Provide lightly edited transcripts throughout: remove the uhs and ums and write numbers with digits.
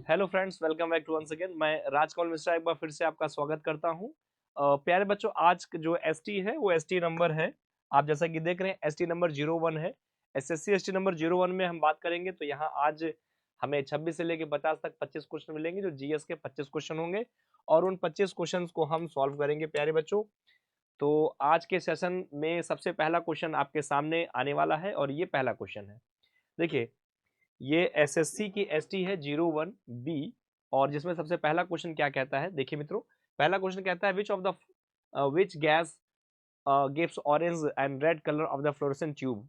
Hello friends, welcome back to once again. मैं राजकमल मिश्रा एक बार फिर से आपका स्वागत करता हूं। प्यारे बच्चों, आज जो एसटी है वो एसटी नंबर है। आप जैसा कि देख रहे हैं एसटी नंबर 01 है। एसएससी एसटी नंबर 01 में हम बात करेंगे तो यहाँ आज हमें 26 से लेकर 50 तक 25 क्वेश्चन मिलेंगे, जो जीएस के 25 क्वेश्चन होंगे और उन 25 क्वेश्चन को हम सॉल्व करेंगे प्यारे बच्चों। तो आज के सेशन में सबसे पहला क्वेश्चन आपके सामने आने वाला है और ये पहला क्वेश्चन है। देखिए, ये एसएससी की एसटी है 01 बी। और जिसमें सबसे पहला क्वेश्चन क्या कहता है, देखिए मित्रों, पहला क्वेश्चन कहता है which gas gives orange and red colour of the fluorescent tube.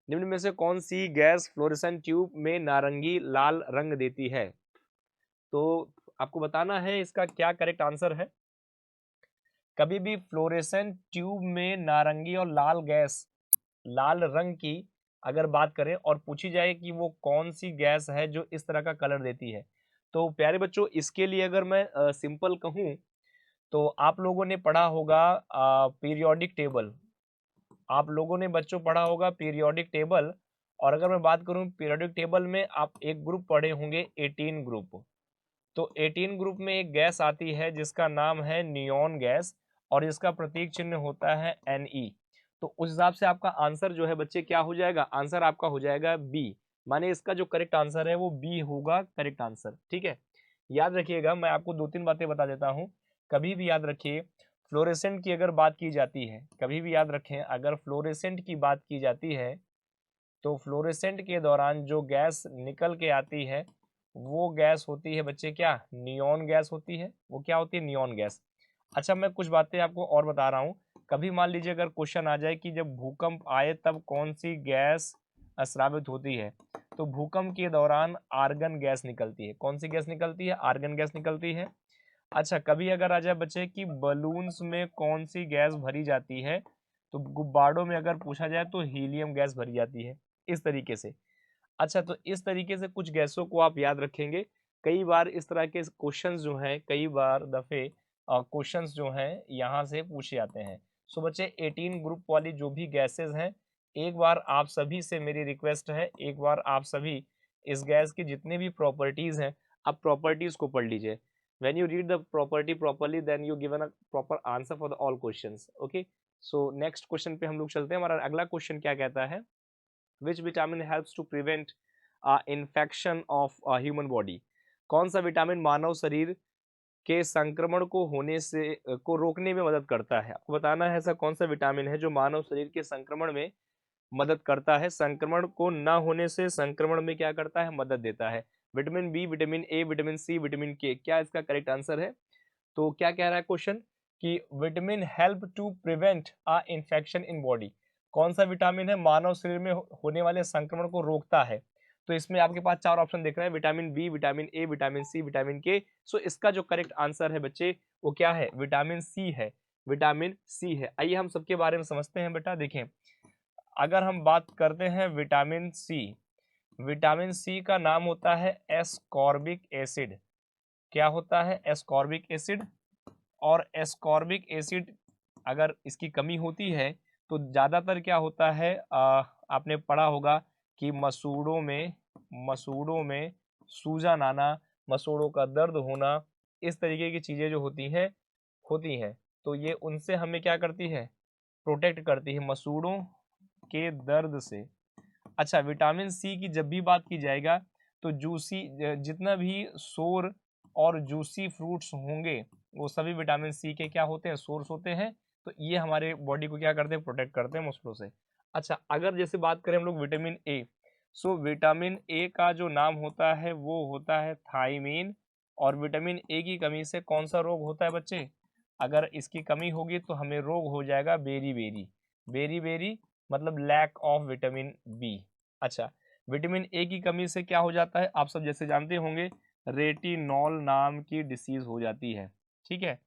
निम्न में से कौन सी गैस फ्लोरेसेंट ट्यूब में नारंगी लाल रंग देती है? तो आपको बताना है इसका क्या करेक्ट आंसर है। कभी भी फ्लोरेसेंट ट्यूब में नारंगी और लाल गैस, लाल रंग की अगर बात करें और पूछी जाए कि वो कौन सी गैस है जो इस तरह का कलर देती है, तो प्यारे बच्चों इसके लिए अगर मैं सिंपल कहूँ तो आप लोगों ने पढ़ा होगा पीरियोडिक टेबल। आप लोगों ने बच्चों पढ़ा होगा पीरियोडिक टेबल। और अगर मैं बात करूं पीरियोडिक टेबल में आप एक ग्रुप पढ़े होंगे 18 ग्रुप। तो 18 ग्रुप में एक गैस आती है जिसका नाम है नियॉन गैस और इसका प्रतीक चिन्ह होता है Ne। तो उस हिसाब से आपका आंसर जो है बच्चे क्या हो जाएगा, आंसर आपका हो जाएगा बी। माने इसका जो करेक्ट आंसर है वो बी होगा करेक्ट आंसर। ठीक है, याद रखिएगा, मैं आपको दो तीन बातें बता देता हूँ। कभी भी याद रखिए, फ्लोरेसेंट की अगर बात की जाती है, कभी भी याद रखें अगर फ्लोरेसेंट की बात की जाती है तो फ्लोरेसेंट के दौरान जो गैस निकल के आती है वो गैस होती है बच्चे क्या, नियॉन गैस होती है। वो क्या होती है, नियॉन गैस। अच्छा, मैं कुछ बातें आपको और बता रहा हूँ। कभी मान लीजिए अगर क्वेश्चन आ जाए कि जब भूकंप आए तब कौन सी गैस अस्रावित होती है, तो भूकंप के दौरान आर्गन गैस निकलती है। कौन सी गैस निकलती है, आर्गन गैस निकलती है। अच्छा, कभी अगर आ जाए बच्चे कि बलून्स में कौन सी गैस भरी जाती है, तो गुब्बारों में अगर पूछा जाए तो हीलियम गैस भरी जाती है, इस तरीके से। अच्छा, तो इस तरीके से कुछ गैसों को आप याद रखेंगे। कई बार इस तरह के क्वेश्चंस जो हैं, कई बार दफे क्वेश्चंस जो हैं यहाँ से पूछे जाते हैं। सो बच्चे 18 ग्रुप वाली जो भी गैसेस हैं, एक बार आप सभी से मेरी रिक्वेस्ट है, एक बार आप सभी इस गैस की जितनी भी प्रॉपर्टीज हैं, आप प्रॉपर्टीज को पढ़ लीजिए। when you read the property properly then you given a proper answer for the all questions। okay, so next question पे हम लोग चलते हैं। हमारा अगला क्वेश्चन क्या कहता है, which vitamin helps to prevent infection of human body। कौन सा विटामिन मानव शरीर के संक्रमण को होने से को रोकने में मदद करता है? आपको बताना है ऐसा कौन सा विटामिन है जो मानव शरीर के संक्रमण में मदद करता है, संक्रमण को ना होने से संक्रमण में क्या करता है, मदद देता है। Vitamin B, vitamin A, vitamin C, vitamin K, क्या इसका करेक्ट आंसर है? तो क्या कह रहा है क्वेश्चन कि vitamin help to prevent a infection in body. कौन सा विटामिन है मानव शरीर में होने वाले संक्रमण को रोकता है? तो इसमें आपके पास चार ऑप्शन दिख रहे हैं, vitamin B, vitamin A, vitamin C, vitamin K. So इसका जो करेक्ट आंसर है बच्चे वो क्या है, विटामिन सी है। विटामिन सी है। आइए हम सबके बारे में समझते हैं बेटा। देखें, अगर हम बात करते हैं विटामिन सी, विटामिन सी का नाम होता है एस्कॉर्बिक एसिड। क्या होता है, एस्कॉर्बिक एसिड। और एस्कॉर्बिक एसिड अगर इसकी कमी होती है तो ज़्यादातर क्या होता है, आपने पढ़ा होगा कि मसूड़ों में सूजन आना, मसूड़ों का दर्द होना, इस तरीके की चीज़ें जो होती हैं। तो ये उनसे हमें क्या करती है, प्रोटेक्ट करती है, मसूड़ों के दर्द से। अच्छा, विटामिन सी की जब भी बात की जाएगा तो जूसी जितना भी सोर और जूसी फ्रूट्स होंगे वो सभी विटामिन सी के क्या होते हैं, सोर्स होते हैं। तो ये हमारे बॉडी को क्या करते हैं, प्रोटेक्ट करते हैं मसलों से। अच्छा, अगर जैसे बात करें हम लोग vitamin A, so vitamin A का जो नाम होता है वो होता है थायमीन। और विटामिन ए की कमी से कौन सा रोग होता है बच्चे, अगर इसकी कमी होगी तो हमें रोग हो जाएगा बेरी बेरी। बेरी बेरी मतलब लैक ऑफ विटामिन बी। अच्छा, विटामिन ए की कमी से क्या हो जाता है, आप सब जैसे जानते होंगे, रेटिनॉल नाम की डिसीज हो जाती है। ठीक है।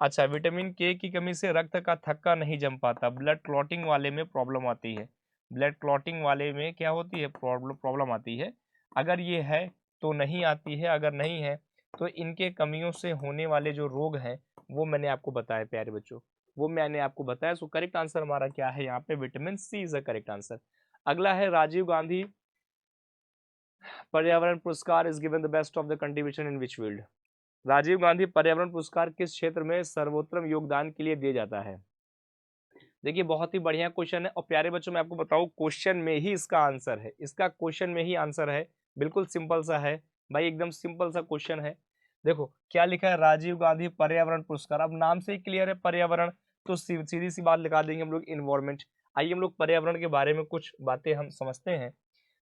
अच्छा, विटामिन के की कमी से रक्त का थक्का नहीं जम पाता, ब्लड क्लॉटिंग वाले में प्रॉब्लम आती है। ब्लड क्लॉटिंग वाले में क्या होती है, प्रॉब्लम आती है। अगर ये है तो नहीं आती है, अगर नहीं है तो इनके कमियों से होने वाले जो रोग हैं वो मैंने आपको बताया प्यारे बच्चों, वो मैंने आपको बताया। सो करेक्ट आंसर हमारा क्या है यहाँ पे, vitamin C is the correct answer. अगला है Rajiv Gandhi Paryavaran Puraskar is given the best of the contribution in which field? Rajiv Gandhi Paryavaran Puraskar किस क्षेत्र में सर्वोत्तम योगदान के लिए दिया जाता है? देखिए बहुत ही बढ़िया क्वेश्चन है और प्यारे बच्चों मैं आपको बताऊं क्वेश्चन में ही इसका आंसर है, इसका क्वेश्चन में ही आंसर है। बिल्कुल सिंपल सा है भाई, एकदम सिंपल सा क्वेश्चन है। देखो क्या लिखा है, राजीव गांधी पर्यावरण पुरस्कार। अब नाम से ही क्लियर है पर्यावरण, तो सीधी सी बात लगा देंगे हम लोग इन्वायरमेंट। आइए हम लोग पर्यावरण के बारे में कुछ बातें हम समझते हैं।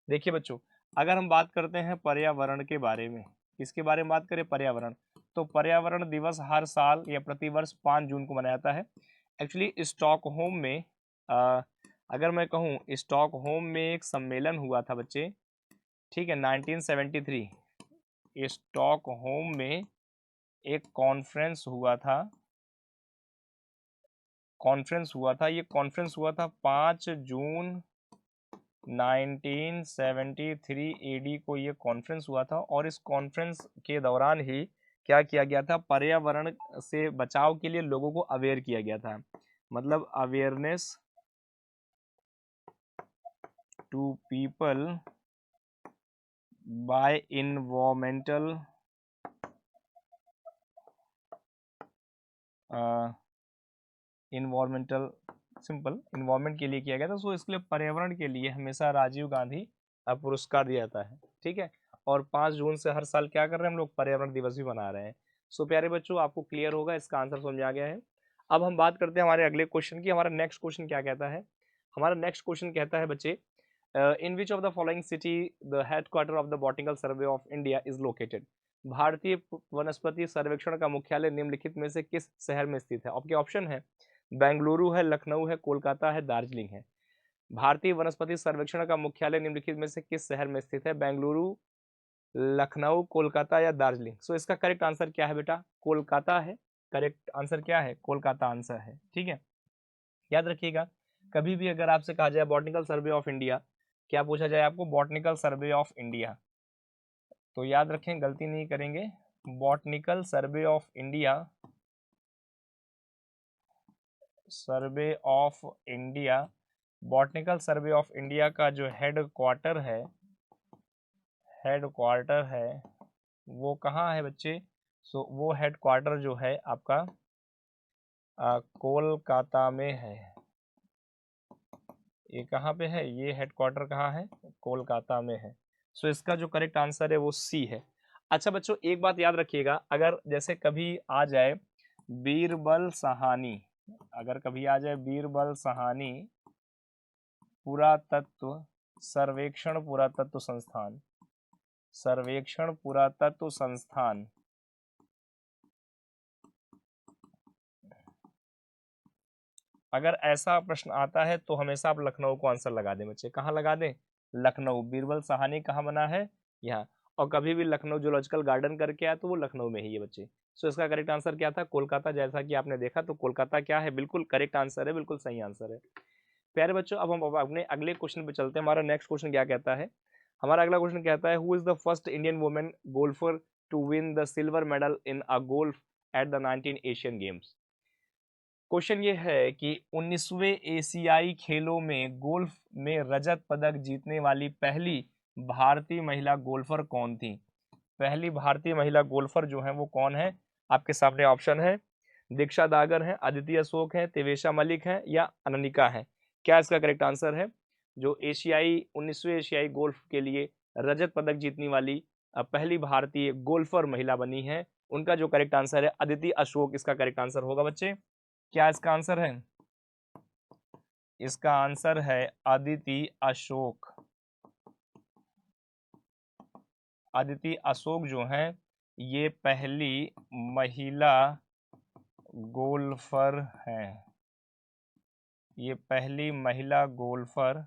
देखिए बच्चों, अगर हम बात करते हैं पर्यावरण के बारे में, किसके बारे में बात करें, पर्यावरण, तो पर्यावरण दिवस हर साल या प्रतिवर्ष 5 जून को मनाया जाता है। एक्चुअली स्टॉकहोम में अगर मैं कहूँ स्टॉकहोम में एक सम्मेलन हुआ था बच्चे, ठीक है, 1973 स्टॉकहोम में एक कॉन्फ्रेंस हुआ था, ये कॉन्फ्रेंस हुआ था 5 जून 1973 एडी को ये कॉन्फ्रेंस हुआ था। और इस कॉन्फ्रेंस के दौरान ही क्या किया गया था, पर्यावरण से बचाव के लिए लोगों को अवेयर किया गया था, मतलब awareness to people by environmental simple environment के लिए किया गया था। सो इसके लिए पर्यावरण के लिए हमेशा राजीव गांधी पुरस्कार दिया जाता है, ठीक है। और 5 जून से हर साल क्या कर रहे हैं हम लोग, पर्यावरण दिवस भी मना रहे हैं। सो प्यारे बच्चों आपको क्लियर होगा, इसका आंसर समझ आ गया है। अब हम बात करते हैं हमारे अगले क्वेश्चन की। हमारा नेक्स्ट क्वेश्चन क्या कहता है, हमारा नेक्स्ट क्वेश्चन कहता है बच्चे, in which of the following city the headquarter of the botanical survey of India is located? भारतीय वनस्पति सर्वेक्षण का मुख्यालय निम्नलिखित में से किस शहर में स्थित है? आपके ऑप्शन है बेंगलुरु है, लखनऊ है, कोलकाता है, दार्जिलिंग है। भारतीय वनस्पति सर्वेक्षण का मुख्यालय निम्नलिखित में से किस शहर में स्थित है? बेंगलुरु, लखनऊ, कोलकाता या दार्जिलिंग। सो इसका करेक्ट आंसर क्या है बेटा, कोलकाता है। करेक्ट आंसर क्या है, कोलकाता आंसर है, ठीक है। याद रखिएगा, कभी भी अगर आपसे कहा जाए बॉटनिकल सर्वे ऑफ इंडिया, क्या पूछा जाए आपको, बॉटनिकल सर्वे ऑफ इंडिया, तो याद रखें गलती नहीं करेंगे, botanical survey of India, survey of India, botanical survey of India का जो हेडक्वार्टर है वो कहाँ है बच्चे? सो वो हेडक्वार्टर जो है आपका कोलकाता में है। ये कहाँ पे है, ये हेडक्वार्टर कहाँ है, कोलकाता में है। सो इसका जो करेक्ट आंसर है वो सी है। अच्छा बच्चों एक बात याद रखिएगा, अगर जैसे कभी आ जाए बीरबल साहानी, अगर कभी आ जाए बीरबल साहानी पुरातत्व सर्वेक्षण पुरातत्व संस्थान, अगर ऐसा प्रश्न आता है तो हमेशा आप लखनऊ को आंसर लगा दें बच्चे। कहाँ लगा दें, लखनऊ। बीरबल साहानी कहाँ बना है, यहाँ। और कभी भी लखनऊ जूलॉजिकल गार्डन करके आया तो वो लखनऊ में ही है बच्चे। सो इसका करेक्ट आंसर क्या था, कोलकाता। जैसा कि आपने देखा तो कोलकाता क्या है, बिल्कुल करेक्ट आंसर है, बिल्कुल सही आंसर है। प्यारे बच्चों अब हम अपने अगले क्वेश्चन पे चलते हैं। हमारा नेक्स्ट क्वेश्चन क्या कहता है, हमारा अगला क्वेश्चन कहता है, who is the first Indian women golfer to win the silver medal in a golf at the 19 Asian games? Question ये है कि 19वें एशियाई खेलों में गोल्फ में रजत पदक जीतने वाली पहली भारतीय महिला गोल्फर कौन थी? पहली भारतीय महिला गोल्फर जो है वो कौन है? आपके सामने ऑप्शन है, दीक्षा दागर है, अदिति अशोक है, तेवेशा मलिक है या अननिका है। क्या इसका करेक्ट आंसर है? जो 19वें एशियाई गोल्फ के लिए रजत पदक जीतने वाली पहली भारतीय गोल्फर महिला बनी है, उनका जो करेक्ट आंसर है अदिति अशोक, इसका करेक्ट आंसर होगा बच्चे। क्या इसका आंसर है? इसका आंसर है अदिति अशोक। अदिति अशोक जो है ये पहली महिला गोल्फर हैं, ये पहली महिला गोल्फर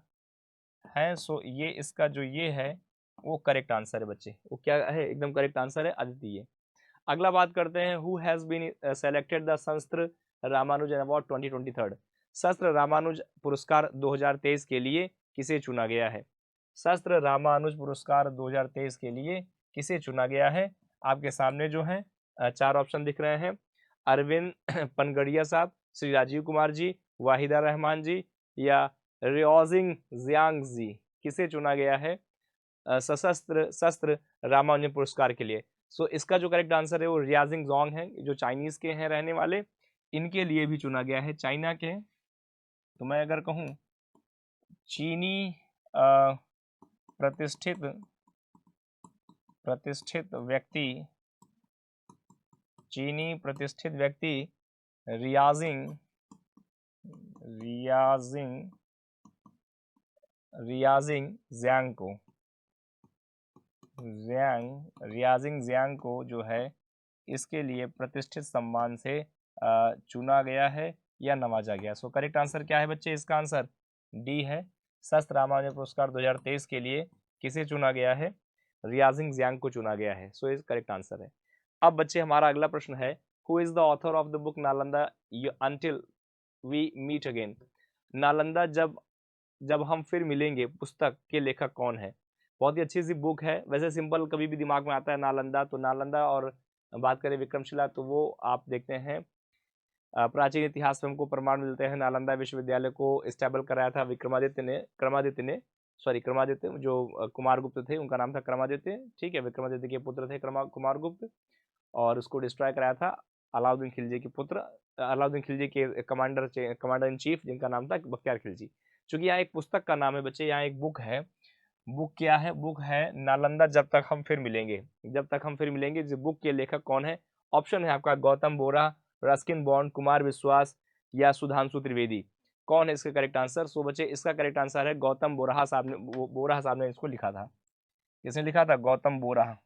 हैं। सो ये इसका जो ये है वो करेक्ट आंसर है बच्चे, वो क्या है, एकदम करेक्ट आंसर है अदिति। ये अगला बात करते हैं, who has been selected the SASTRA Ramanujan award 2023? शास्त्र रामानुज पुरस्कार 2023 के लिए किसे चुना गया है? शास्त्र रामानुज पुरस्कार 2023 के लिए किसे चुना गया है? आपके सामने जो है 4 ऑप्शन दिख रहे हैं, अरविंद पनगड़िया साहब, श्री राजीव कुमार जी, वाहिदा रहमान जी या रियोजिंग जियांग जी। किसे चुना गया है? सशस्त्र शस्त्र रामानुजन पुरस्कार के लिए। सो इसका जो करेक्ट आंसर है वो रियाजिंग जोंग है, जो चाइनीज के हैं रहने वाले, इनके लिए भी चुना गया है। चाइना के, तो मैं अगर कहूँ चीनी प्रतिष्ठित व्यक्ति, चीनी प्रतिष्ठित व्यक्ति रियाजिंग ज़ियांग को, रियाजिंग ज़ियांग को जो है इसके लिए प्रतिष्ठित सम्मान से चुना गया है या नवाजा गया। सो करेक्ट आंसर क्या है बच्चे? इसका आंसर डी है। शस्त्र रामानुजन पुरस्कार 2023 के लिए किसे चुना गया है? रियाजिंग ज़ियांग को चुना गया है। सो इस करेक्ट आंसर है। अब बच्चे हमारा अगला प्रश्न है, who is the author of the book Nalanda until we meet again? Nalanda जब हम फिर मिलेंगे पुस्तक के लेखक कौन है? बहुत ही अच्छी सी बुक है। वैसे सिंपल कभी भी दिमाग में आता है नालंदा, तो नालंदा, और बात करें विक्रमशिला तो वो आप देखते हैं प्राचीन इतिहास में हमको प्रमाण मिलते हैं। नालंदा विश्वविद्यालय को स्टैबल कराया था क्रमादित्य जो कुमारगुप्त थे, उनका नाम था क्रमादित्य, ठीक है, विक्रमादित्य के पुत्र थे कुमारगुप्त, और उसको डिस्ट्रॉय कराया था अलाउद्दीन खिलजी के पुत्र, अलाउद्दीन खिलजी के कमांडर इन चीफ, जिनका नाम था बख्तियार खिलजी। चूंकि यहाँ एक पुस्तक का नाम है बच्चे, यहाँ एक बुक है। बुक क्या है? बुक है नालंदा जब तक हम फिर मिलेंगे। जब तक हम फिर मिलेंगे, इस बुक के लेखक कौन है? ऑप्शन है आपका गौतम बोरा, रस्किन बॉन्ड, कुमार विश्वास या सुधांशु त्रिवेदी। कौन है इसका करेक्ट आंसर? सो बच्चे इसका करेक्ट आंसर है गौतम बोराहा साहब ने, बोराहा साहब ने इसको लिखा था। किसने लिखा था? गौतम बोराहा।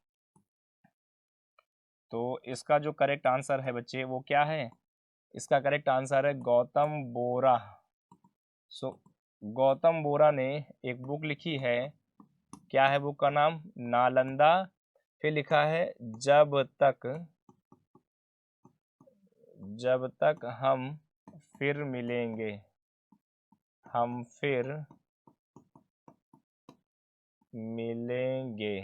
तो इसका जो करेक्ट आंसर है बच्चे वो क्या है? इसका करेक्ट आंसर है गौतम बोरा। सो गौतम बोरा ने एक बुक लिखी है, क्या है बुक का नाम? नालंदा। फिर लिखा है जब तक हम फिर मिलेंगे, हम फिर मिलेंगे,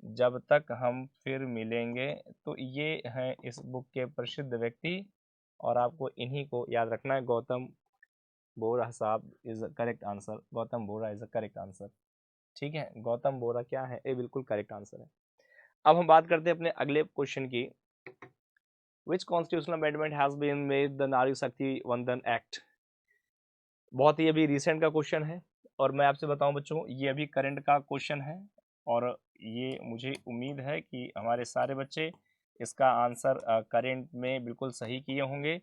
जब तक हम फिर मिलेंगे। तो ये हैं इस बुक के प्रसिद्ध व्यक्ति, और आपको इन्हीं को याद रखना है। गौतम बोरा साहब is the correct answer. Gautam Bora is the correct answer, ठीक है। गौतम बोरा क्या है? ये बिल्कुल करेक्ट आंसर है। अब हम बात करते हैं अपने अगले क्वेश्चन की। Which constitutional amendment has been made the Nari Shakti वंदन एक्ट? बहुत ही अभी रिसेंट का क्वेश्चन है, और मैं आपसे बताऊं बच्चों, ये अभी करंट का क्वेश्चन है, और ये मुझे उम्मीद है कि हमारे सारे बच्चे इसका आंसर करंट में बिल्कुल सही किए होंगे।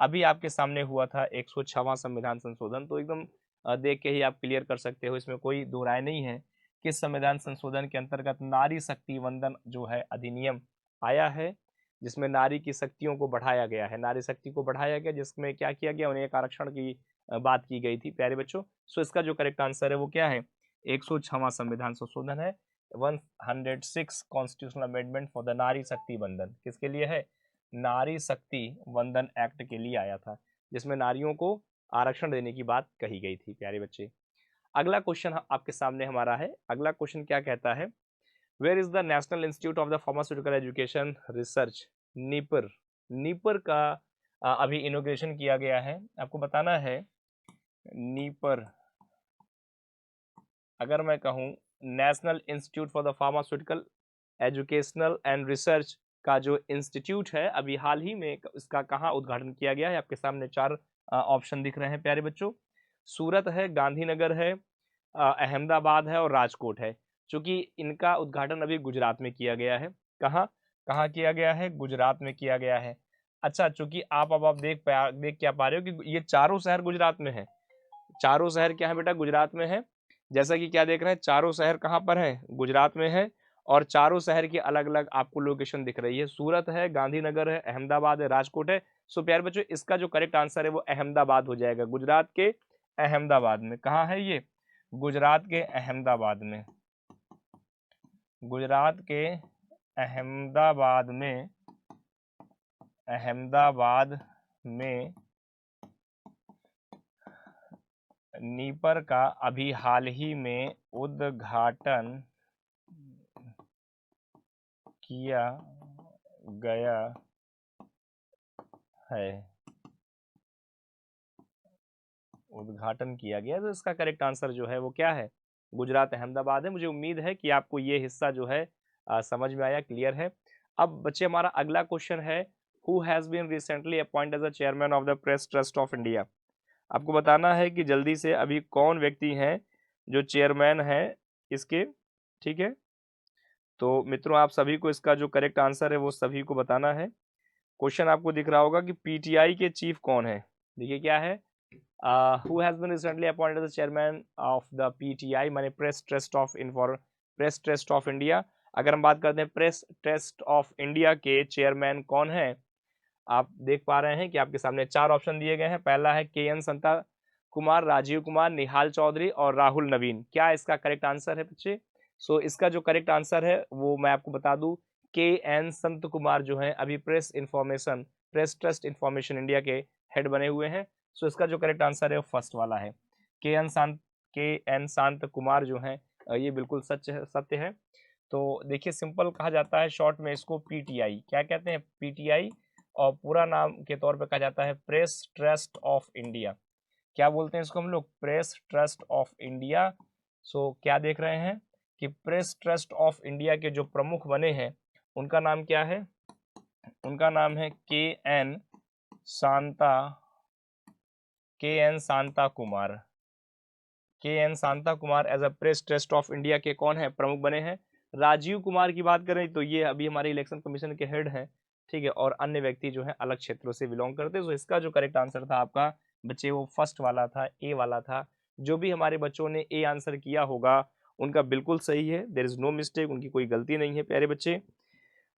अभी आपके सामने हुआ था 106वां संविधान संशोधन, तो एकदम देख के ही आप क्लियर कर सकते हो, इसमें कोई दो राय नहीं है। किस संविधान संशोधन के अंतर्गत नारी शक्ति वंदन जो है अधिनियम आया है, जिसमें नारी की शक्तियों को बढ़ाया गया है, नारी शक्ति को बढ़ाया गया, जिसमें क्या किया गया? उन्हें एक आरक्षण की बात की गई थी प्यारे बच्चों। सो इसका जो करेक्ट आंसर है वो क्या है? 106वां संविधान संशोधन है। 106 constitutional amendment for the Nari Shakti वंदन किसके लिए है? नारी शक्ति वंदन एक्ट के लिए आया था, जिसमें नारियों को आरक्षण देने की बात कही गई थी प्यारे बच्चे। अगला क्वेश्चन आपके सामने हमारा है। अगला क्वेश्चन क्या कहता है? Where is the national institute of the pharmaceutical education research, NIPER? NIPER का अभी इनोग्रेशन किया गया है, आपको बताना है। नीपर, अगर मैं कहूँ national institute for the pharmaceutical educational and research का जो इंस्टीट्यूट है, अभी हाल ही में इसका कहाँ उद्घाटन किया गया है? आपके सामने चार ऑप्शन दिख रहे हैं प्यारे बच्चों। सूरत है, गांधीनगर है, अहमदाबाद है और राजकोट है। चूंकि इनका उद्घाटन अभी गुजरात में किया गया है। कहाँ कहाँ किया गया है? गुजरात में किया गया है। अच्छा, चूंकि आप देख क्या पा रहे हो कि ये चारों शहर गुजरात में है। चारों शहर क्या है बेटा? गुजरात में है। जैसा कि क्या देख रहे हैं, चारों शहर कहाँ पर है? गुजरात में है, और चारों शहर की अलग अलग आपको लोकेशन दिख रही है। सूरत है, गांधीनगर है, अहमदाबाद है, राजकोट है। सो प्यारे बच्चों, इसका जो करेक्ट आंसर है वो अहमदाबाद हो जाएगा। गुजरात के अहमदाबाद में। कहाँ है ये? गुजरात के अहमदाबाद में। गुजरात के अहमदाबाद में, अहमदाबाद में नीपर का अभी हाल ही में उद्घाटन किया गया है। उद्घाटन किया गया, तो इसका करेक्ट आंसर जो है वो क्या है? गुजरात अहमदाबाद है। मुझे उम्मीद है कि आपको ये हिस्सा जो है समझ में आया, क्लियर है। अब बच्चे हमारा अगला क्वेश्चन है, who has been recently appointed as the chairman of the press trust of India. आपको बताना है कि जल्दी से अभी कौन व्यक्ति हैं जो चेयरमैन है इसके, ठीक है। तो मित्रों आप सभी को इसका जो करेक्ट आंसर है वो सभी को बताना है। क्वेश्चन आपको दिख रहा होगा कि पीटीआई के चीफ कौन है। देखिए क्या है, who has been recently appointed as chairman of the PTI, माने प्रेस ट्रस्ट ऑफ इंडिया। अगर हम बात करते हैं प्रेस ट्रस्ट ऑफ इंडिया के चेयरमैन कौन है, आप देख पा रहे हैं कि आपके सामने 4 ऑप्शन दिए गए हैं। पहला है के एन संता कुमार, राजीव कुमार, निहाल चौधरी और राहुल नवीन। क्या इसका करेक्ट आंसर है बच्चे? सो इसका जो करेक्ट आंसर है वो मैं आपको बता दूं, के एन संत कुमार जो है अभी प्रेस ट्रस्ट इंफॉर्मेशन इंडिया के हेड बने हुए हैं। सो इसका जो करेक्ट आंसर है वो फर्स्ट वाला है, के एन शांत कुमार जो है, ये बिल्कुल सत्य है। तो देखिए सिंपल कहा जाता है शॉर्ट में इसको पीटीआई, क्या कहते हैं पीटीआई, और पूरा नाम के तौर पे कहा जाता है प्रेस ट्रस्ट ऑफ इंडिया। क्या बोलते हैं इसको हम लोग? Press trust of India. So क्या देख रहे हैं कि प्रेस ट्रस्ट ऑफ इंडिया के जो प्रमुख बने हैं उनका नाम क्या है? उनका नाम है शांता के N Shanta Kumar. K N Shanta Kumar as a press trust of India के कौन है? प्रमुख बने हैं। राजीव कुमार की बात करें तो ये अभी हमारे इलेक्शन कमीशन के हेड हैं, ठीक है, और अन्य व्यक्ति जो है अलग क्षेत्रों से बिलोंग करते हैं। तो इसका जो करेक्ट आंसर था आपका बच्चे वो फर्स्ट वाला था, ए वाला था। जो भी हमारे बच्चों ने ए आंसर किया होगा उनका बिल्कुल सही है, देयर इज नो मिस्टेक, उनकी कोई गलती नहीं है। प्यारे बच्चे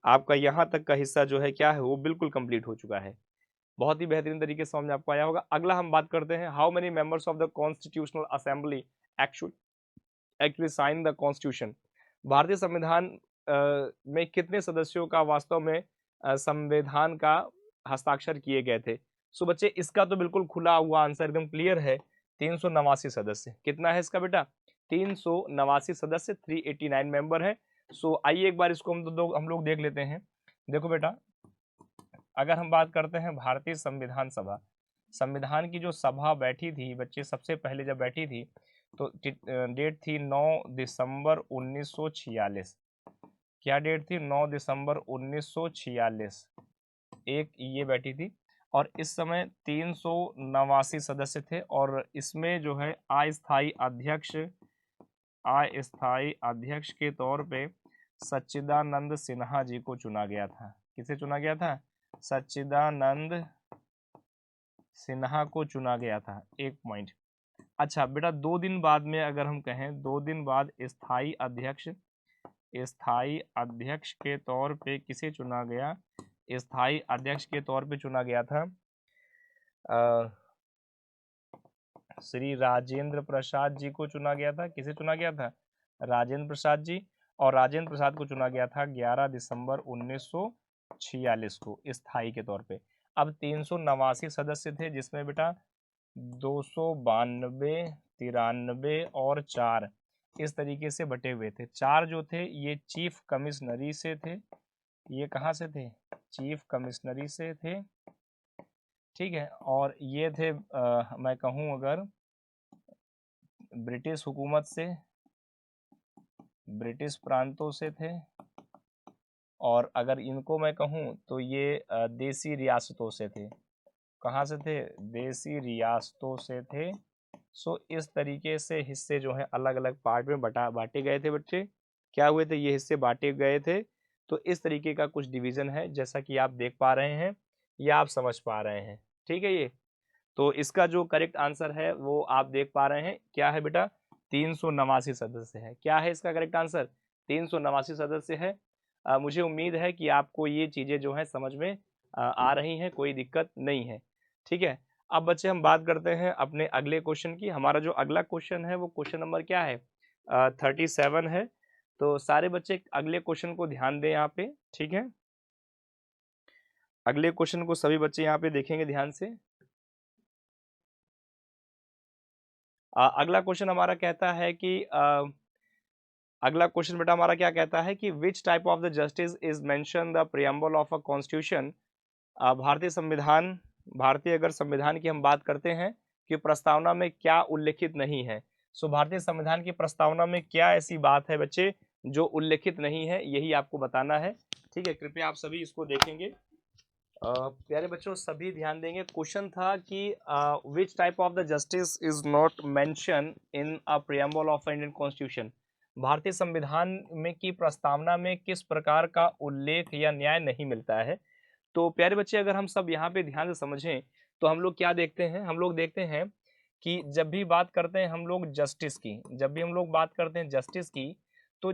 आपका यहाँ तक का हिस्सा जो है क्या है वो बिल्कुल कंप्लीट हो चुका है। बहुत ही बेहतरीन तरीके से समझ में आपको आया होगा। अगला हम बात करते हैं, how many members of the constitutional assembly actually sign the constitution. भारतीय संविधान में कितने सदस्यों का वास्तव में संविधान का हस्ताक्षर किए गए थे? सो बच्चे इसका तो बिल्कुल खुला हुआ आंसर एकदम क्लियर है, 389 सदस्य। कितना है इसका बेटा? 389 सदस्य, 389 मेंबर है। सो आइए एक बार इसको हम लोग देख लेते हैं। देखो बेटा, अगर हम बात करते हैं भारतीय संविधान सभा, संविधान की जो सभा बैठी थी बच्चे, सबसे पहले जब बैठी थी तो डेट थी 9 दिसंबर 1946। क्या डेट थी? 9 दिसंबर 1946 एक ये बैठी थी, और इस समय 389 सदस्य थे, और इसमें जो है अस्थाई अध्यक्ष के तौर पे सच्चिदानंद सिन्हा जी को चुना गया था। किसे चुना गया था? सच्चिदानंद सिन्हा को चुना गया था। एक पॉइंट। अच्छा बेटा, 2 दिन बाद में अगर हम कहें, 2 दिन बाद स्थाई अध्यक्ष के तौर पे किसे चुना गया? स्थाई अध्यक्ष के तौर पे चुना गया था श्री राजेंद्र प्रसाद जी को चुना गया था। किसे चुना गया था? राजेंद्र प्रसाद जी। और राजेंद्र प्रसाद को चुना गया था 11 दिसंबर 1946 को स्थाई के तौर पे। अब 389 सदस्य थे, जिसमें बेटा 292, 93 और 4 इस तरीके से बटे हुए थे। 4 जो थे ये चीफ कमिश्नरी से थे। ये कहाँ से थे? चीफ कमिश्नरी से थे, ठीक है। और ये थे मैं कहूँ अगर ब्रिटिश हुकूमत से, ब्रिटिश प्रांतों से थे, और अगर इनको मैं कहूँ तो ये देसी रियासतों से थे। कहाँ से थे? देसी रियासतों से थे। सो इस तरीके से हिस्से जो है अलग अलग पार्ट में बांटे गए थे बच्चे। क्या हुए थे? ये हिस्से बांटे गए थे। तो इस तरीके का कुछ डिवीजन है, जैसा कि आप देख पा रहे हैं या आप समझ पा रहे हैं, ठीक है। ये तो इसका जो करेक्ट आंसर है वो आप देख पा रहे हैं, क्या है बेटा? 389 सदस्य है। क्या है इसका करेक्ट आंसर? 389 सदस्य है। मुझे उम्मीद है कि आपको ये चीजें जो है समझ में आ रही हैं, कोई दिक्कत नहीं है, ठीक है। अब बच्चे हम बात करते हैं अपने अगले क्वेश्चन की। हमारा जो अगला क्वेश्चन है वो क्वेश्चन नंबर क्या है? 37 है। तो सारे बच्चे अगले क्वेश्चन को ध्यान दें यहाँ पे, ठीक है। अगले क्वेश्चन को सभी बच्चे यहाँ पे देखेंगे ध्यान से। अगला क्वेश्चन हमारा कहता है कि अगला क्वेश्चन बेटा हमारा क्या कहता है कि which type of the justice is mention the preamble of a constitution. भारतीय अगर संविधान की हम बात करते हैं कि प्रस्तावना में क्या उल्लेखित नहीं है। सो भारतीय संविधान की प्रस्तावना में क्या ऐसी बात है बच्चे जो उल्लेखित नहीं है, यही आपको बताना है। ठीक है, कृपया आप सभी इसको देखेंगे। प्यारे बच्चों सभी ध्यान देंगे। क्वेश्चन था कि which type of the justice is not mention in a preamble of Indian constitution. भारतीय संविधान में की प्रस्तावना में किस प्रकार का उल्लेख या न्याय नहीं मिलता है। तो प्यारे बच्चे अगर हम सब यहाँ पे ध्यान से समझें तो हम लोग क्या देखते हैं, हम लोग देखते हैं कि जब भी बात करते हैं हम लोग जस्टिस की, जब भी हम लोग बात करते हैं जस्टिस की, तो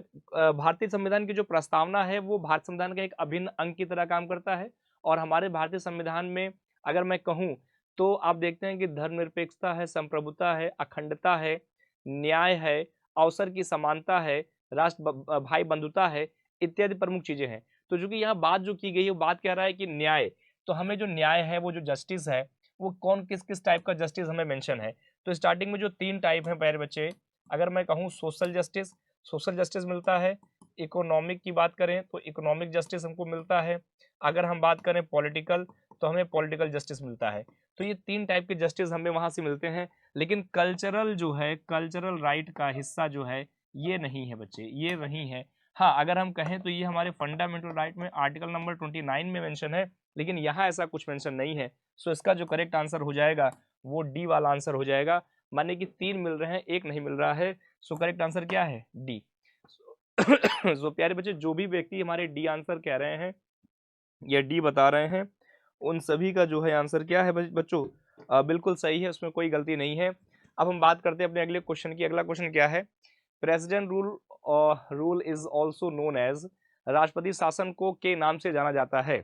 भारतीय संविधान की जो प्रस्तावना है वो भारत संविधान का एक अभिन्न अंग की तरह काम करता है। और हमारे भारतीय संविधान में अगर मैं कहूँ तो आप देखते हैं कि धर्मनिरपेक्षता है, संप्रभुता है, अखंडता है, न्याय है, अवसर की समानता है, भाई बंधुता है, इत्यादि प्रमुख चीजें हैं। तो जो कि यहाँ बात जो की गई है वो बात कह रहा है कि न्याय, तो हमें जो न्याय है वो जो जस्टिस है वो कौन किस किस टाइप का जस्टिस हमें मेंशन है। तो स्टार्टिंग में जो 3 टाइप है प्यारे बच्चे, अगर मैं कहूँ सोशल जस्टिस, सोशल जस्टिस मिलता है। इकोनॉमिक की बात करें तो इकोनॉमिक जस्टिस हमको मिलता है। अगर हम बात करें पॉलिटिकल तो हमें पॉलिटिकल जस्टिस मिलता है। तो ये 3 टाइप के जस्टिस हमें वहां से मिलते हैं। लेकिन कल्चरल जो है, कल्चरल राइट का हिस्सा जो है ये नहीं है बच्चे, ये नहीं है। हाँ, अगर हम कहें तो ये हमारे फंडामेंटल राइट में आर्टिकल नंबर 29 में मेंशन है, लेकिन यहाँ ऐसा कुछ मेंशन नहीं है। सो इसका जो करेक्ट आंसर हो जाएगा वो डी वाला आंसर हो जाएगा। माने कि 3 मिल रहे हैं, 1 नहीं मिल रहा है। सो करेक्ट आंसर क्या है, डी। सो प्यारे बच्चे जो भी व्यक्ति हमारे डी आंसर कह रहे हैं या डी बता रहे हैं उन सभी का जो है आंसर क्या है बच्चों, बिल्कुल सही है, उसमें कोई गलती नहीं है। अब हम बात करते हैं अपने अगले क्वेश्चन की। अगला क्वेश्चन क्या है, president rule is also known as, राष्ट्रपति शासन को के नाम से जाना जाता है।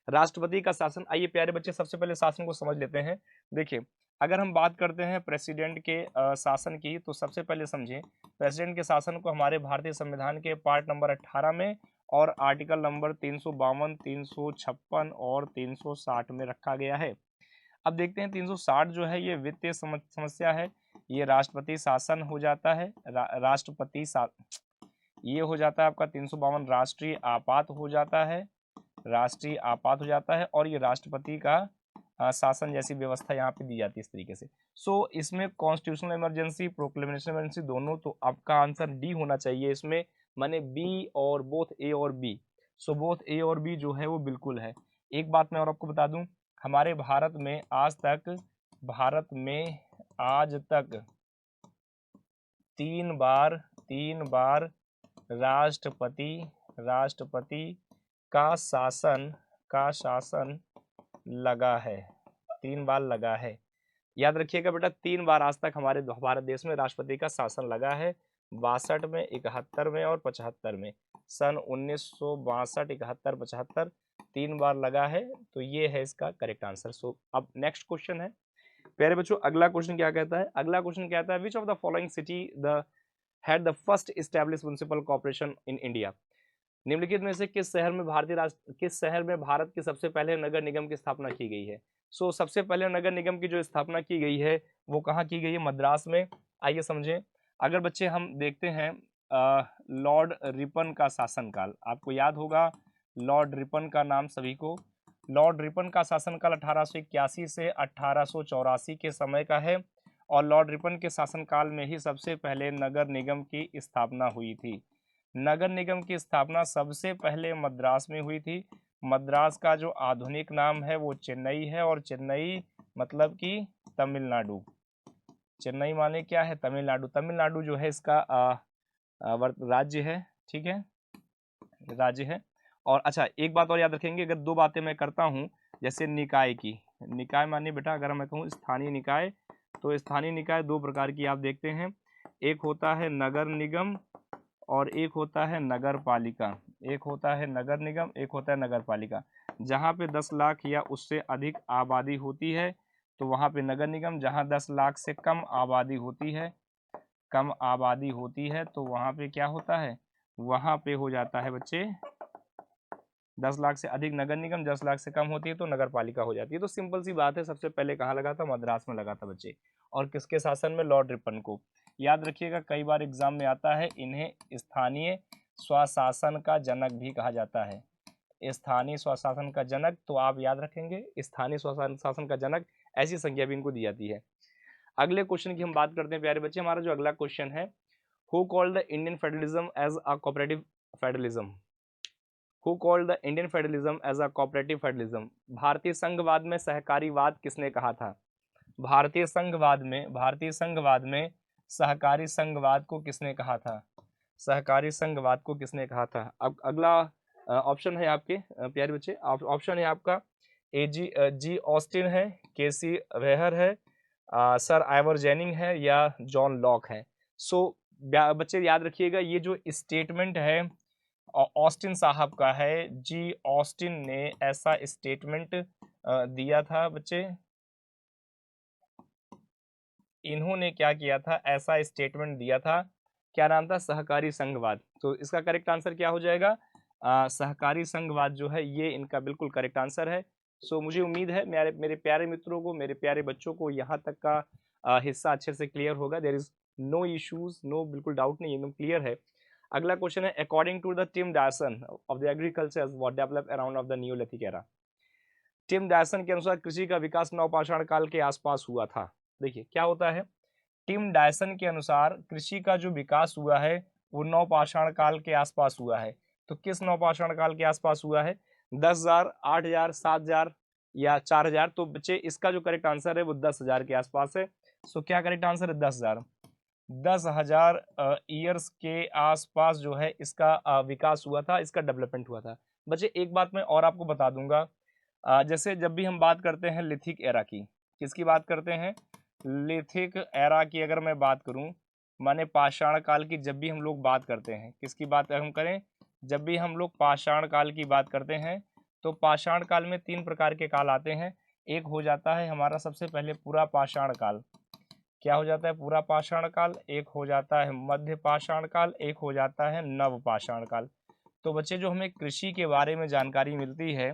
राष्ट्रपति का शासन, आइए प्यारे बच्चे सबसे पहले शासन को समझ लेते हैं। देखिए अगर हम बात करते हैं प्रेसिडेंट के शासन की तो सबसे पहले समझें प्रेसिडेंट के शासन को हमारे भारतीय संविधान के पार्ट नंबर 18 में और आर्टिकल नंबर 352, 356 और 360 में रखा गया है। अब देखते हैं 360 जो है ये वित्तीय समस्या है, ये राष्ट्रपति शासन हो जाता है। ये हो जाता है आपका 352 राष्ट्रीय आपात हो जाता है, राष्ट्रीय आपात हो जाता है। और ये राष्ट्रपति का शासन जैसी व्यवस्था यहाँ पे दी जाती है इस तरीके से। सो इसमें कॉन्स्टिट्यूशनल इमरजेंसी, प्रोक्लेमेशन इमरजेंसी दोनों, तो आपका आंसर डी होना चाहिए इसमें, माने बी और बोथ ए और बी। सो बोथ ए और बी जो है वो बिल्कुल है। एक बात मैं और आपको बता दूं, हमारे भारत में आज तक 3 बार राष्ट्रपति का शासन लगा है, 3 बार लगा है। याद रखिएगा बेटा, 3 बार आज तक हमारे भारत देश में राष्ट्रपति का शासन लगा है, 62 में, 71 में और 75 में। सन 1962, 71, 75 3 बार लगा है। तो ये है इसका करेक्ट आंसर। सो अब नेक्स्ट क्वेश्चन है प्यारे बच्चों, अगला क्वेश्चन क्या कहता है, अगला क्वेश्चन कहता है which of the following city the had the first establish municipal corporation in India. निम्नलिखित में से किस शहर में भारत के सबसे पहले नगर निगम की स्थापना की गई है। सो सबसे पहले नगर निगम की जो स्थापना की गई है वो कहाँ की गई है, मद्रास में। आइए समझें। अगर बच्चे हम देखते हैं लॉर्ड रिपन का शासनकाल, आपको याद होगा लॉर्ड रिपन का नाम सभी को। लॉर्ड रिपन का शासनकाल 1881 से 1884 के समय का है। और लॉर्ड रिपन के शासनकाल में ही सबसे पहले नगर निगम की स्थापना हुई थी। नगर निगम की स्थापना सबसे पहले मद्रास में हुई थी। मद्रास का जो आधुनिक नाम है वो चेन्नई है, और चेन्नई मतलब कि तमिलनाडु। चेन्नई माने क्या है, तमिलनाडु। तमिलनाडु जो है इसका राज्य है, ठीक है, राज्य है। और अच्छा एक बात और याद रखेंगे, अगर 2 बातें मैं करता हूँ, जैसे निकाय की, निकाय माने बेटा अगर मैं कहूँ स्थानीय निकाय, तो स्थानीय निकाय 2 प्रकार की आप देखते हैं, एक होता है नगर निगम और एक होता है नगर पालिका। एक होता है नगर निगम, एक होता है नगर पालिका। जहाँ पे 10 लाख या उससे अधिक आबादी होती है तो वहाँ पे नगर निगम, जहाँ 10 लाख से कम आबादी होती है, तो वहाँ पे क्या होता है, वहाँ पे हो जाता है बच्चे 10 लाख से अधिक नगर निगम, 10 लाख से कम होती है तो नगर पालिका हो जाती है। तो सिंपल सी बात है, सबसे पहले कहाँ लगा था, मद्रास में लगा था बच्चे। और किसके शासन में, लॉर्ड रिपन को। याद रखिएगा कई बार एग्जाम में आता है, इन्हें स्थानीय स्वशासन का जनक भी कहा जाता है। स्थानीय स्वशासन का जनक, तो आप याद रखेंगे स्थानीय स्वशासन का जनक, ऐसी संज्ञा भी इनको दी जाती है। अगले क्वेश्चन की हम बात करते हैं प्यारे बच्चे। हमारा जो अगला क्वेश्चन है, who called the Indian federalism as a cooperative federalism? Who called the Indian federalism as a cooperative federalism? भारतीय संघवाद में सहकारीवाद किसने कहा था? भारतीय संघवाद में सहकारी संघवाद को किसने कहा था? सहकारी संघवाद को किसने कहा था? अब अगला ऑप्शन है आपके प्यारे बच्चे, ऑप्शन है आपका जी ऑस्टिन है, केसी वेहर है, सर आइवर जेनिंग है, या जॉन लॉक है। सो बच्चे याद रखिएगा, ये जो स्टेटमेंट है ऑस्टिन साहब का है। जी ऑस्टिन ने ऐसा स्टेटमेंट दिया था बच्चे। इन्होंने क्या किया था, ऐसा स्टेटमेंट दिया था, क्या नाम था? सहकारी संघवाद। तो इसका करेक्ट आंसर क्या हो जाएगा? सहकारी संघवाद जो है ये इनका बिल्कुल करेक्ट आंसर है। सो मुझे उम्मीद है मेरे मेरे प्यारे मित्रों को, मेरे प्यारे बच्चों को यहाँ तक का हिस्सा अच्छे से क्लियर होगा। There is no issues, no बिल्कुल डाउट नहीं, एकदम क्लियर है। अगला क्वेश्चन है, according to the Tim Dyson of the agriculture what develop around of the neolithic era? Tim Dyson के अनुसार कृषि का विकास नवपाषाण काल के आसपास हुआ था। देखिए क्या होता है, टिम डायसन के अनुसार कृषि का जो विकास हुआ है वो नवपाषाण काल के आसपास हुआ है। तो किस नवपाषाण काल के आसपास हुआ है? 10,000, 8,000, 7,000 या 4,000? तो बच्चे इसका जो करेक्ट आंसर है वो 10,000 के आसपास है। सो क्या करेक्ट आंसर है? 10,000। 10,000 ईयर्स के आसपास जो है इसका विकास हुआ था, इसका डेवलपमेंट हुआ था। बच्चे एक बात मैं और आपको बता दूंगा, जैसे जब भी हम बात करते हैं लिथिक एरा की, किसकी बात करते हैं? लिथिक एरा की अगर मैं बात करूं, माने पाषाण काल की जब भी हम लोग बात करते हैं, किसकी बात हम करें? जब भी हम लोग पाषाण काल की बात करते हैं तो पाषाण काल में 3 प्रकार के काल आते हैं। एक हो जाता है हमारा सबसे पहले पूरा पाषाण काल। क्या हो जाता है? पूरा पाषाण काल। एक हो जाता है मध्य पाषाण काल, एक हो जाता है नव पाषाण काल। तो बच्चे जो हमें कृषि के बारे में जानकारी मिलती है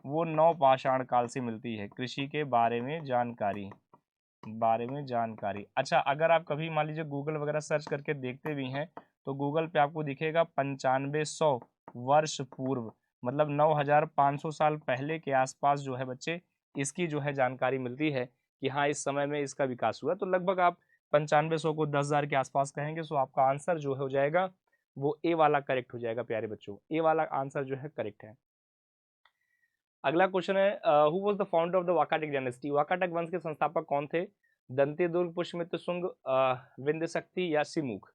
वो नव पाषाण काल से मिलती है। कृषि के बारे में जानकारी। अच्छा, अगर आप कभी मान लीजिए गूगल वगैरह सर्च करके देखते भी हैं तो गूगल पे आपको दिखेगा 9500 वर्ष पूर्व, मतलब 9,500 साल पहले के आसपास जो है बच्चे इसकी जो है जानकारी मिलती है कि हाँ इस समय में इसका विकास हुआ। तो लगभग आप 9500 को 10,000 के आसपास कहेंगे। सो आपका आंसर जो हो जाएगा वो ए वाला करेक्ट हो जाएगा प्यारे बच्चों। ए वाला आंसर जो है करेक्ट है। अगला क्वेश्चन है, who was the founder of the Vakataka dynasty? Vakataka वंश के संस्थापक कौन थे? दंतेदुर्ग, पुष्यमित्र शुंग, विंध्य शक्ति या सिमुक?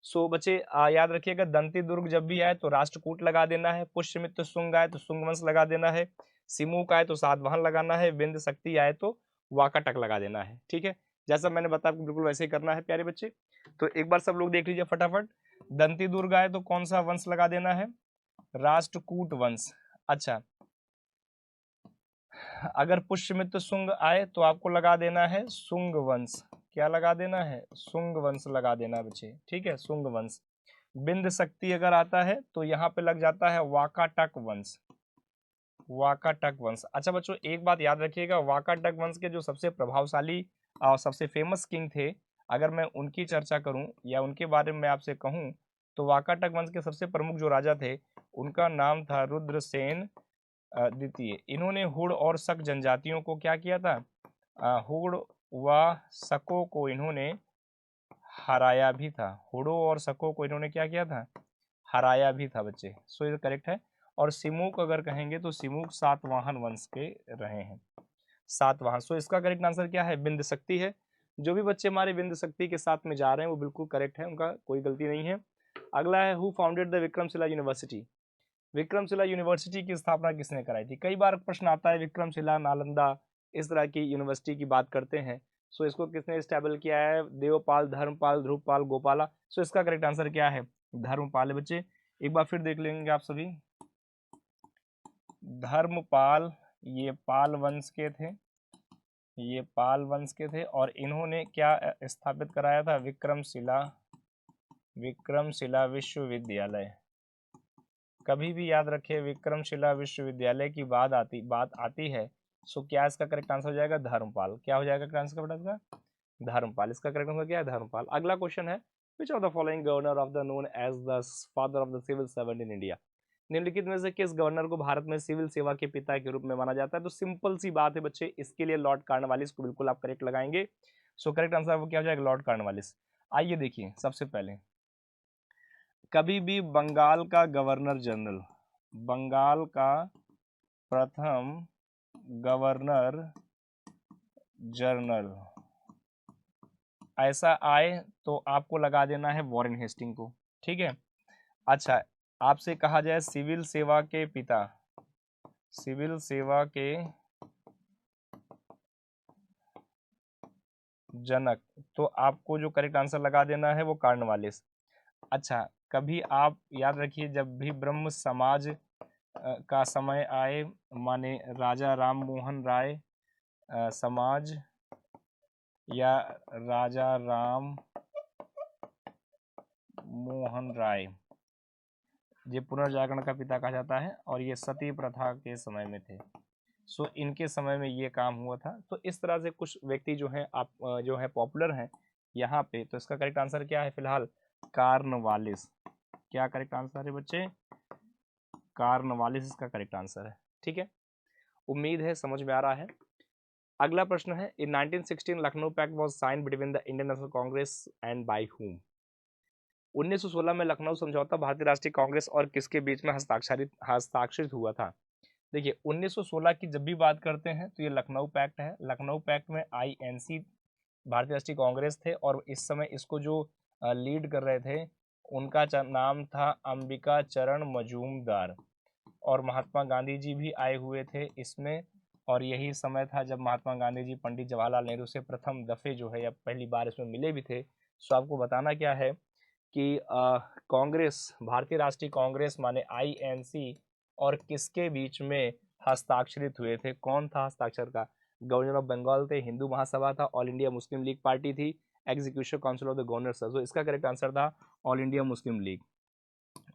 सो बच्चे याद रखिएगा, दंतेदुर्ग जब भी आए तो राष्ट्रकूट लगा देना है, पुष्यमित्र शुंग आए तो शुंग वंश लगा देना है, सिमुक आए तो सातवाहन लगाना है, विंध्य शक्ति आए तो वाकाटक लगा देना है। ठीक है, जैसा मैंने बताया आपको बिल्कुल वैसे ही करना है प्यारे बच्चे। तो एक बार सब लोग देख लीजिए फटाफट। दंतेदुर्ग आए तो कौन सा वंश लगा देना है? राष्ट्रकूट वंश। अच्छा, अगर पुष्यमित्र शुंग आए तो आपको लगा देना है शुंग वंश। क्या लगा देना है? शुंग वंश लगा देना है बच्चे। ठीक है, शुंग वंश। बिंद शक्ति अगर आता है तो यहाँ पे लग जाता है वाकाटक वंश। वाकाटक वंश। अच्छा बच्चों एक बात याद रखिएगा, वाकाटक वंश के जो सबसे प्रभावशाली और सबसे फेमस किंग थे, अगर मैं उनकी चर्चा करूं या उनके बारे में आपसे कहूं तो वाकाटक वंश के सबसे प्रमुख जो राजा थे उनका नाम था रुद्रसेन द्वितीय। इन्होंने हुड़ और शक जनजातियों को क्या किया था? हुड़ व शकों को इन्होंने हराया भी था। हुड़ों और शकों को इन्होंने क्या किया था? हराया भी था बच्चे। सो ये करेक्ट है। और सिमुक अगर कहेंगे तो सिमुक सातवाहन वंश के रहे हैं। सातवाहन। सो इसका करेक्ट आंसर क्या है? बिंद शक्ति है। जो भी बच्चे हमारे बिंद शक्ति के साथ में जा रहे हैं वो बिल्कुल करेक्ट है, उनका कोई गलती नहीं है। अगला है, who founded the Vikramshila university? Vikramshila university की स्थापना किसने कराई थी? कई बार प्रश्न आता है विक्रमशिला, नालंदा, इस तरह की यूनिवर्सिटी की बात करते हैं। सो इसको किसने स्टैबल किया है? देवपाल, धर्मपाल, ध्रुवपाल, गोपाला? सो इसका करेक्ट आंसर क्या है? धर्मपाल है बच्चे। एक बार फिर देख लेंगे आप सभी। धर्मपाल, ये पाल वंश के थे, ये पाल वंश के थे और इन्होंने क्या स्थापित कराया था? विक्रमशिला विश्वविद्यालय। कभी भी याद रखिए विक्रमशिला विश्वविद्यालय की बात आती है। सो क्या इसका करेक्ट आंसर हो जाएगा? धर्मपाल। क्या हो जाएगा आंसर का बेटा? धर्मपाल। इसका करेक्ट आंसर क्या है? धर्मपाल। अगला क्वेश्चन है, which of the following governor of the known as the father of the civil servant in India? निम्नलिखित में से किस गवर्नर को भारत में सिविल सेवा के पिता के रूप में माना जाता है? तो सिंपल सी बात है बच्चे, इसके लिए लॉर्ड कॉर्नवालिस को बिल्कुल आप करेक्ट लगाएंगे। सो करेक्ट आंसर वो क्या हो जाएगा, लॉर्ड कॉर्नवालिस। आइए देखिए, सबसे पहले कभी भी बंगाल का गवर्नर जनरल, बंगाल का प्रथम गवर्नर जनरल ऐसा आए तो आपको लगा देना है वॉरेन हेस्टिंग को, ठीक है। अच्छा, आपसे कहा जाए सिविल सेवा के पिता, सिविल सेवा के जनक, तो आपको जो करेक्ट आंसर लगा देना है वो कॉर्नवालिस। अच्छा, कभी आप याद रखिए, जब भी ब्रह्म समाज का समय आए, माने राजा राम मोहन राय समाज या राजा राम मोहन राय, ये पुनर्जागरण का पिता कहा जाता है और ये सती प्रथा के समय में थे। सो इनके समय में ये काम हुआ था। तो इस तरह से कुछ व्यक्ति जो हैं आप जो है पॉपुलर हैं यहाँ पे। तो इसका करेक्ट आंसर क्या है फिलहाल, कॉर्नवालिस। क्या करेक्ट आंसर है बच्चे, कॉर्नवालिस इसका करेक्ट आंसर है, ठीक है। उम्मीद है समझ में आ रहा है। अगला प्रश्न है, in 1916 Lucknow pact was signed between the Indian national congress and by whom. 1916 में लखनऊ समझौता भारतीय राष्ट्रीय कांग्रेस और किसके बीच में हस्ताक्षरित हुआ था। देखिए 1916 की जब भी बात करते हैं तो ये लखनऊ पैक्ट है। लखनऊ पैक्ट में आईएनसी भारतीय राष्ट्रीय कांग्रेस थे और इस समय इसको जो लीड कर रहे थे उनका नाम था अंबिका चरण मजूमदार, और महात्मा गांधी जी भी आए हुए थे इसमें। और यही समय था जब महात्मा गांधी जी पंडित जवाहरलाल नेहरू से प्रथम दफे जो है या पहली बार इसमें मिले भी थे। सो आपको बताना क्या है कि कांग्रेस, भारतीय राष्ट्रीय कांग्रेस माने आईएनसी और किसके बीच में हस्ताक्षरित हुए थे, कौन था हस्ताक्षर का, गवर्नर ऑफ बंगाल थे, हिंदू महासभा था, All India Muslim League party थी, executive council of the governor. So इसका करेक्ट आंसर था All India Muslim League.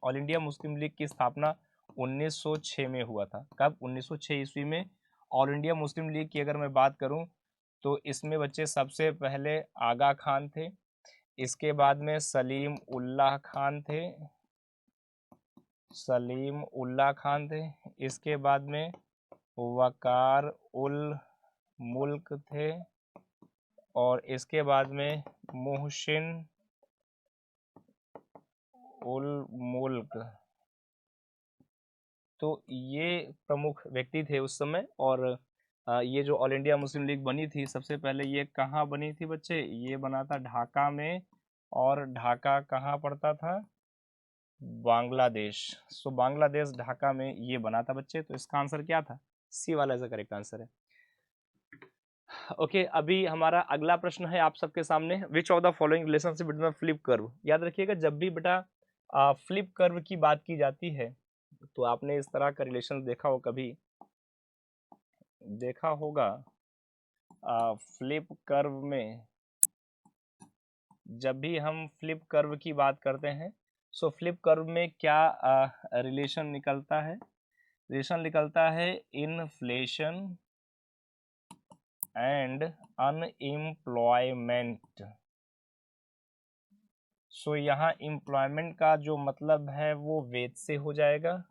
All India Muslim League की स्थापना 1906 में हुआ था। कब, 1906 ईस्वी में। ऑल इंडिया मुस्लिम लीग की अगर मैं बात करूं तो इसमें बच्चे सबसे पहले आगा खान थे, इसके बाद में सलीम उल्लाह खान थे, सलीम उल्लाह खान थे, इसके बाद में वकार उल मुल्क थे, और इसके बाद में मोहसिन उल मुल्क। तो ये प्रमुख व्यक्ति थे उस समय। और ये जो ऑल इंडिया मुस्लिम लीग बनी थी सबसे पहले ये कहाँ बनी थी बच्चे, ये बना था ढाका में, और ढाका कहाँ पड़ता था, बांग्लादेश। सो बांग्लादेश ढाका में ये बना था बच्चे। तो इसका आंसर क्या था, सी वाला इसका करेक्ट आंसर है। ओके, अभी हमारा अगला प्रश्न है आप सबके सामने, विच of the following relationship between flip curve. याद रखिएगा जब भी बेटा फ्लिप कर्व की बात की जाती है तो आपने इस तरह का रिलेशन देखा हो, कभी देखा होगा। फ्लिप कर्व में जब भी हम फ्लिप कर्व की बात करते हैं, सो फ्लिप कर्व में क्या रिलेशन निकलता है, रिलेशन निकलता है इन्फ्लेशन एंड अनएम्प्लॉयमेंट। सो यहाँ एम्प्लॉयमेंट का जो मतलब है वो वेज से हो जाएगा।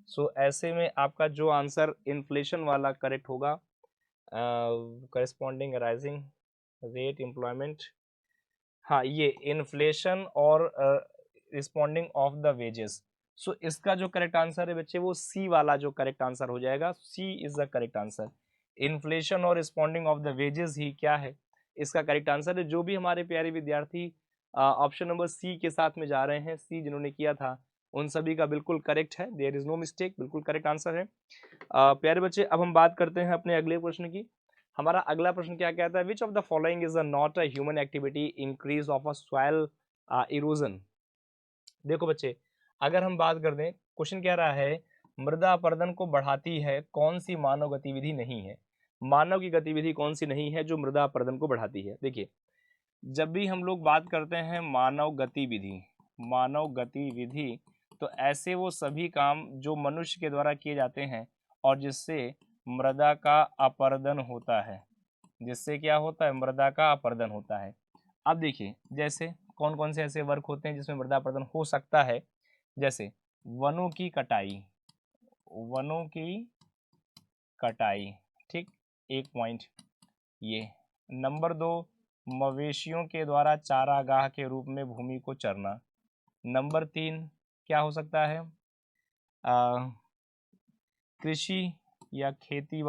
सो ऐसे में आपका जो आंसर इन्फ्लेशन वाला करेक्ट होगा, करस्पॉन्डिंग राइजिंग रेट एम्प्लॉयमेंट, हाँ ये इन्फ्लेशन और रिस्पॉन्डिंग ऑफ द वेजेस। सो इसका जो करेक्ट आंसर है बच्चे वो सी वाला जो करेक्ट आंसर हो जाएगा, C is the correct answer. Inflation और रिस्पॉन्डिंग ऑफ द वेजेस ही क्या है, इसका करेक्ट आंसर है। जो भी हमारे प्यारे विद्यार्थी ऑप्शन नंबर सी के साथ में जा रहे हैं, सी जिन्होंने किया था उन सभी का बिल्कुल करेक्ट है, देयर इज नो मिस्टेक, बिल्कुल करेक्ट आंसर है। प्यारे बच्चे अब हम बात करते हैं अपने अगले प्रश्न की। हमारा अगला प्रश्न क्या कहता है, which of the following is not a human activity increase of a soil erosion. देखो बच्चे, अगर हम बात कर दें, क्वेश्चन कह रहा है मृदा अपरदन को बढ़ाती है कौन सी मानव गतिविधि नहीं है, मानव की गतिविधि कौन सी नहीं है जो मृदा अपरदन को बढ़ाती है। देखिए जब भी हम लोग बात करते हैं मानव गतिविधि, मानव गतिविधि, तो ऐसे वो सभी काम जो मनुष्य के द्वारा किए जाते हैं और जिससे मृदा का अपरदन होता है, जिससे क्या होता है, मृदा का अपरदन होता है। अब देखिए जैसे कौन कौन से ऐसे वर्क होते हैं जिसमें मृदा अपरदन हो सकता है, जैसे वनों की कटाई, वनों की कटाई, ठीक, एक पॉइंट ये। नंबर 2, मवेशियों के द्वारा चारागाह के रूप में भूमि को चरना। नंबर 3 क्या हो सकता है? कृषि या खेती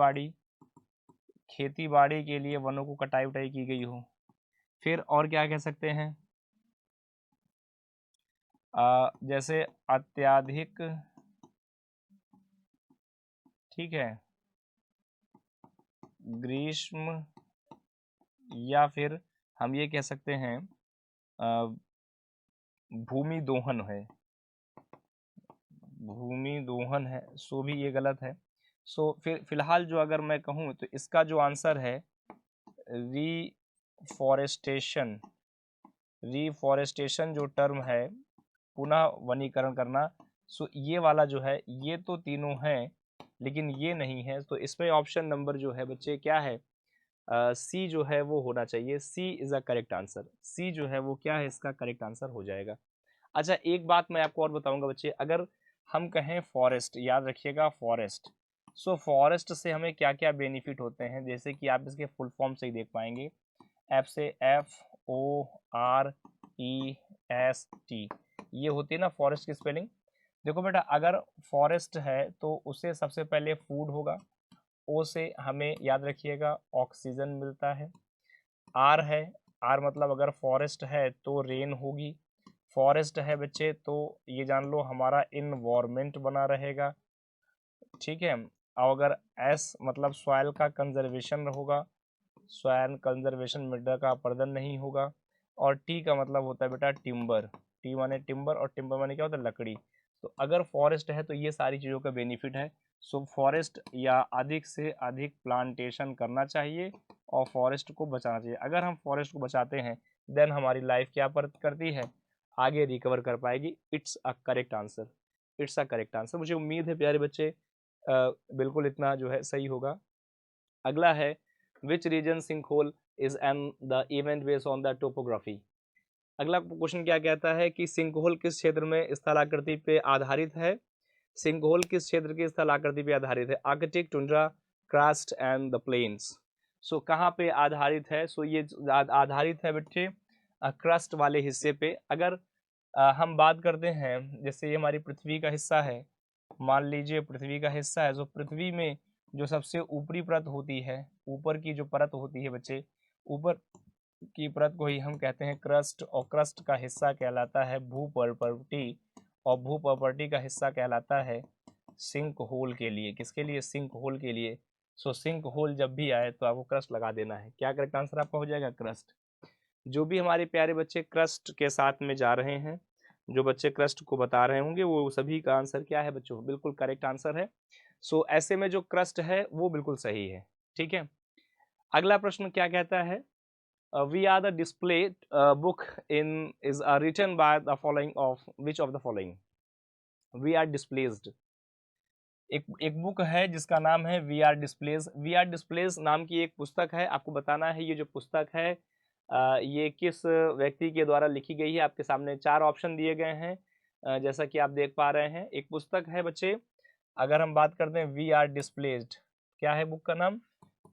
बाड़ी के लिए वनों को कटाई उटाई की गई हो। फिर और क्या कह सकते हैं? जैसे अत्याधिक, ठीक है, ग्रीष्म, या फिर हम ये कह सकते हैं भूमि दोहन है, भूमि दोहन है, सो भी ये गलत है। सो फिर फिलहाल जो अगर मैं कहूँ तो इसका जो आंसर है रीफॉरेस्टेशन। रीफॉरेस्टेशन जो टर्म है, पुनः वनीकरण करना, सो ये वाला जो है, ये तो तीनों हैं लेकिन ये नहीं है, तो इसमें ऑप्शन नंबर जो है बच्चे क्या है? सी जो है वो होना चाहिए। सी इज अ करेक्ट आंसर। सी जो है वो क्या है, इसका करेक्ट आंसर हो जाएगा। अच्छा, एक बात मैं आपको और बताऊंगा बच्चे, अगर हम कहें फॉरेस्ट, याद रखिएगा फॉरेस्ट, सो फॉरेस्ट से हमें क्या क्या बेनिफिट होते हैं, जैसे कि आप इसके फुल फॉर्म से ही देख पाएंगे। एफ से FOREST, ये होती है ना फॉरेस्ट की स्पेलिंग। देखो बेटा, अगर फॉरेस्ट है तो उसे सबसे पहले फूड होगा। ओ से हमें याद रखिएगा ऑक्सीजन मिलता है। आर है, आर मतलब अगर फॉरेस्ट है तो रेन होगी। फॉरेस्ट है बच्चे तो ये जान लो हमारा इन्वायरमेंट बना रहेगा, ठीक है। और अगर एस मतलब सॉइल का कंजर्वेशन होगा, सॉइल कंजर्वेशन, मृदा का अपरदन नहीं होगा। और टी का मतलब होता है बेटा टिम्बर। टी माने टिम्बर, और टिम्बर माने क्या होता है? लकड़ी। तो अगर फॉरेस्ट है तो ये सारी चीज़ों का बेनिफिट है। सो फॉरेस्ट या अधिक से अधिक प्लांटेशन करना चाहिए और फॉरेस्ट को बचाना चाहिए। अगर हम फॉरेस्ट को बचाते हैं देन हमारी लाइफ क्या करती है, आगे रिकवर कर पाएगी। It's a correct answer. It's a correct answer. मुझे उम्मीद है प्यारे बच्चे बिल्कुल इतना जो है सही होगा। अगला है which region sink hole is an the event based on the topography. अगला क्वेश्चन क्या कहता है कि सिंक होल किस क्षेत्र में स्थलाकृति पे आधारित है? सिंक होल किस क्षेत्र की स्थलाकृति पे आधारित है? Arctic, tundra, crust and the plains. So कहाँ पे आधारित है? सो ये आधारित है बच्चे क्रस्ट वाले हिस्से पे। अगर हम बात करते हैं, जैसे ये हमारी पृथ्वी का हिस्सा है, मान लीजिए पृथ्वी का हिस्सा है, तो पृथ्वी में जो सबसे ऊपरी परत होती है, ऊपर की जो परत होती है बच्चे, ऊपर की परत को ही हम कहते हैं क्रस्ट, और क्रस्ट का हिस्सा कहलाता है भूपर्पटी, और भूपर्पटी का हिस्सा कहलाता है सिंक होल के लिए। किसके लिए? सिंक होल के लिए। सो सिंक होल जब भी आए तो आपको क्रस्ट लगा देना है। क्या करेक्ट आंसर आपका हो जाएगा? क्रस्ट। जो भी हमारे प्यारे बच्चे क्रस्ट के साथ में जा रहे हैं, जो बच्चे क्रस्ट को बता रहे होंगे, वो सभी का आंसर क्या है बच्चों? बिल्कुल करेक्ट आंसर है। सो ऐसे में जो क्रस्ट है वो बिल्कुल सही है, ठीक है। अगला प्रश्न क्या कहता है? We are the display book in is written by the following of which of the following. We are displaced, एक बुक है जिसका नाम है we are displace. We are displace नाम की एक पुस्तक है। आपको बताना है ये जो पुस्तक है ये किस व्यक्ति के द्वारा लिखी गई है। आपके सामने 4 ऑप्शन दिए गए हैं, जैसा कि आप देख पा रहे हैं। एक पुस्तक है बच्चे, अगर हम बात करते हैं वी आर डिस्प्लेस्ड, क्या है बुक का नाम?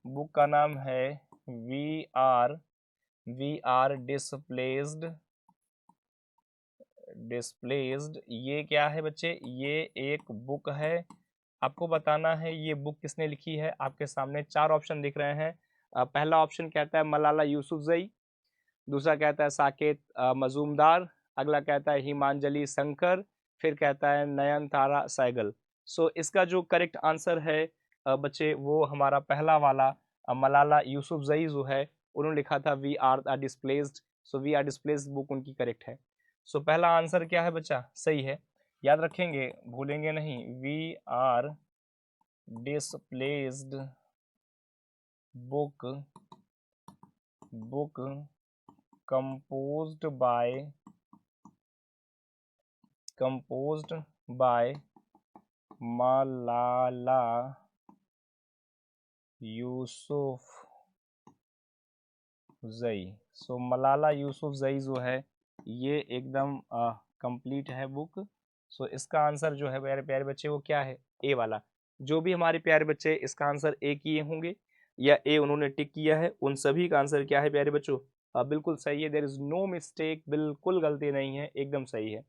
बुक का नाम है वी आर डिस्प्लेस्ड। ये क्या है बच्चे? ये एक बुक है। आपको बताना है ये बुक किसने लिखी है। आपके सामने 4 ऑप्शन दिख रहे हैं। पहला ऑप्शन कहता है मलाला यूसुफजई, दूसरा कहता है साकेत मजूमदार, अगला कहता है हिमांजलि शंकर, फिर कहता है नयनतारा सहगल। सो इसका जो करेक्ट आंसर है बच्चे वो हमारा पहला वाला मलाला यूसुफजई जो है, उन्होंने लिखा था we are the displaced. So we are displaced book उनकी करेक्ट है। सो पहला आंसर क्या है बच्चा? सही है, याद रखेंगे, भूलेंगे नहीं। We are displaced book composed by Malala Yousafzai. So Malala Yousafzai जो है ये एकदम कंप्लीट है बुक। सो इसका आंसर जो है मेरे प्यारे बच्चे वो क्या है? ए वाला। जो भी हमारे प्यारे बच्चे इसका आंसर ए किए होंगे या ए उन्होंने टिक किया है, उन सभी का आंसर क्या है प्यारे बच्चों? बिल्कुल सही है, देयर इज नो मिस्टेक, बिल्कुल गलती नहीं है, एकदम सही है।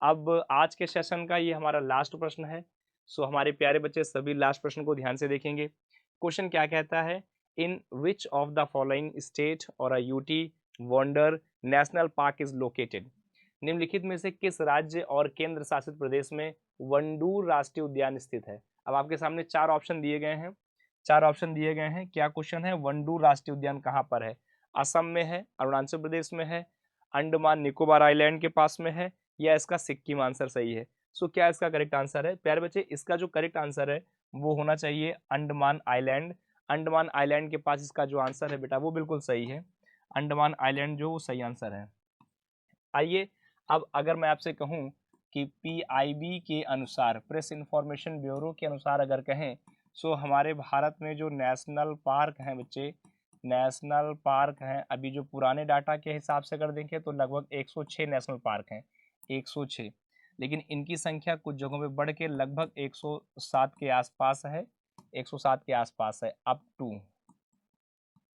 अब आज के सेशन का ये हमारा लास्ट प्रश्न है। सो हमारे प्यारे बच्चे सभी लास्ट प्रश्न को ध्यान से देखेंगे। क्वेश्चन क्या कहता है, in which of the following state और अ यूटी वंडर नेशनल पार्क इज लोकेटेड। निम्नलिखित में से किस राज्य और केंद्र शासित प्रदेश में वंडूर राष्ट्रीय उद्यान स्थित है। अब आपके सामने चार ऑप्शन दिए गए हैं, चार ऑप्शन दिए गए हैं। क्या क्वेश्चन है, वंडूर राष्ट्रीय उद्यान कहाँ पर है। असम में है, अरुणाचल प्रदेश में है, अंडमान निकोबार आइलैंड के पास में है, या इसका सिक्किम आंसर सही है। सो क्या इसका करेक्ट आंसर है प्यारे बच्चे, इसका जो करेक्ट आंसर है वो होना चाहिए अंडमान आइलैंड। अंडमान आइलैंड के पास इसका जो आंसर है बेटा वो बिल्कुल सही है, अंडमान आइलैंड जो सही आंसर है। आइए अब अगर मैं आपसे कहूं कि पीआईबी के अनुसार, प्रेस इंफॉर्मेशन ब्यूरो के अनुसार अगर कहें, सो हमारे भारत में जो नेशनल पार्क हैं बच्चे, नेशनल पार्क हैं, अभी जो पुराने डाटा के हिसाब से अगर देखें तो लगभग 106 नेशनल पार्क हैं, 106। लेकिन इनकी संख्या कुछ जगहों पे बढ़ के लगभग 107 के आसपास है, 107 के आसपास है अप टू।